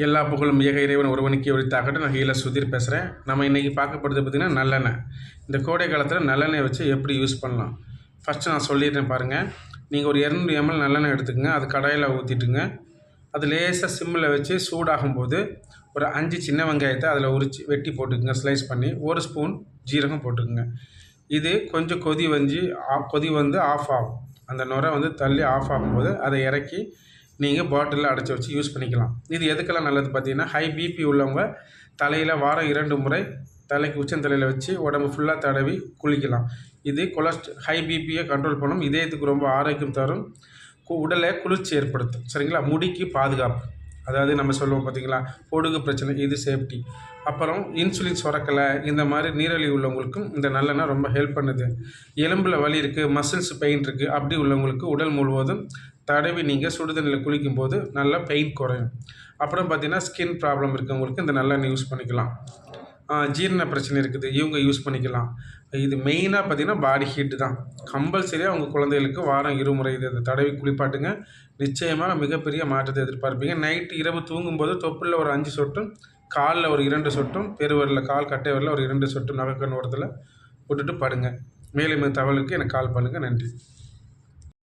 எல்லா புகழும் ஏக இறைவன் ஒருவனுக்கே உரித்தாகட்டும். நான் ஹீலர் சுதீர் பேசுகிறேன். நம்ம இன்றைக்கி பார்க்க போகிறது பார்த்திங்கன்னா நல்லெண்ணெய். இந்த கோடை காலத்தில் நல்லெண்ணெய் வச்சு எப்படி யூஸ் பண்ணலாம் ஃபஸ்ட்டு நான் சொல்லிடுறேன் பாருங்கள். நீங்கள் ஒரு 200 ml நல்லெண்ணெய் எடுத்துக்கங்க. அது கடாயில் ஊற்றிட்டுங்க. அது லேசாக சிம்மில் வச்சு சூடாகும்போது ஒரு 5 சின்ன வெங்காயத்தை அதில் உரித்து வெட்டி போட்டுக்குங்க. ஸ்லைஸ் பண்ணி 1 ஸ்பூன் ஜீரகம் போட்டுக்குங்க. இது கொஞ்சம் கொதி வந்து ஆஃப் ஆகும். அந்த நுரை வந்து தள்ளி ஆஃப் ஆகும்போது அதை இறக்கி நீங்கள் பாட்டிலில் அடைச்சி வச்சு யூஸ் பண்ணிக்கலாம். இது எதுக்கெல்லாம் நல்லது பார்த்தீங்கன்னா, ஹை பிபி உள்ளவங்க தலையில் வாரம் 2 முறை தலைக்கு உச்சந்தலையில் வச்சு உடம்பு ஃபுல்லாக தடவி குளிக்கலாம். இது ஹை பிபியை கண்ட்ரோல் பண்ணும். இதயத்துக்கு ரொம்ப ஆரோக்கியம் தரும். உடலை குளிர்ச்சி ஏற்படுத்தும். சரிங்களா? முடிக்கு பாதுகாப்பு, அதாவது நம்ம சொல்லுவோம் பார்த்தீங்களா, பொடுகு பிரச்சனை, இது சேஃப்டி. அப்புறம் இன்சுலின் சுரக்கலை, இந்த மாதிரி நீரிழிவு உள்ளவங்களுக்கும் இந்த நல்லெண்ணெய் ரொம்ப ஹெல்ப் பண்ணுது. எலும்பில் வலி இருக்குது, மசில்ஸ் பெயின் இருக்குது, அப்படி உள்ளவங்களுக்கு உடல் முழுவதும் தடவி நீங்கள் சுடுதண்ணியில் குளிக்கும்போது நல்லா பெயின் குறையும். அப்புறம் பார்த்திங்கன்னா, ஸ்கின் ப்ராப்ளம் இருக்கவங்களுக்கு இந்த நல்லெண்ணெய் யூஸ் பண்ணிக்கலாம். ஜீரண பிரச்சனை இருக்குது, இவங்க யூஸ் பண்ணிக்கலாம். இது மெயினாக பார்த்திங்கன்னா பாடி ஹீட்டு தான். கம்பல்சரியாக அவங்க குழந்தைகளுக்கு வாரம் 2 முறை இதை தடவி குளிப்பாட்டுங்க. நிச்சயமாக மிகப்பெரிய மாற்றத்தை எதிர்பார்ப்பீங்க. நைட்டு இரவு தூங்கும்போது தொப்புளில் ஒரு 5 சொட்டும், காலில் ஒரு 2 சொட்டும், பெருவரில் கால் கட்டை வரல ஒரு 2 சொட்டும் நகைக்கண் ஓரத்தில் விட்டுட்டு படுங்க. மேலும் தகவலுக்கு எனக்கு கால் பண்ணுங்கள். நன்றி.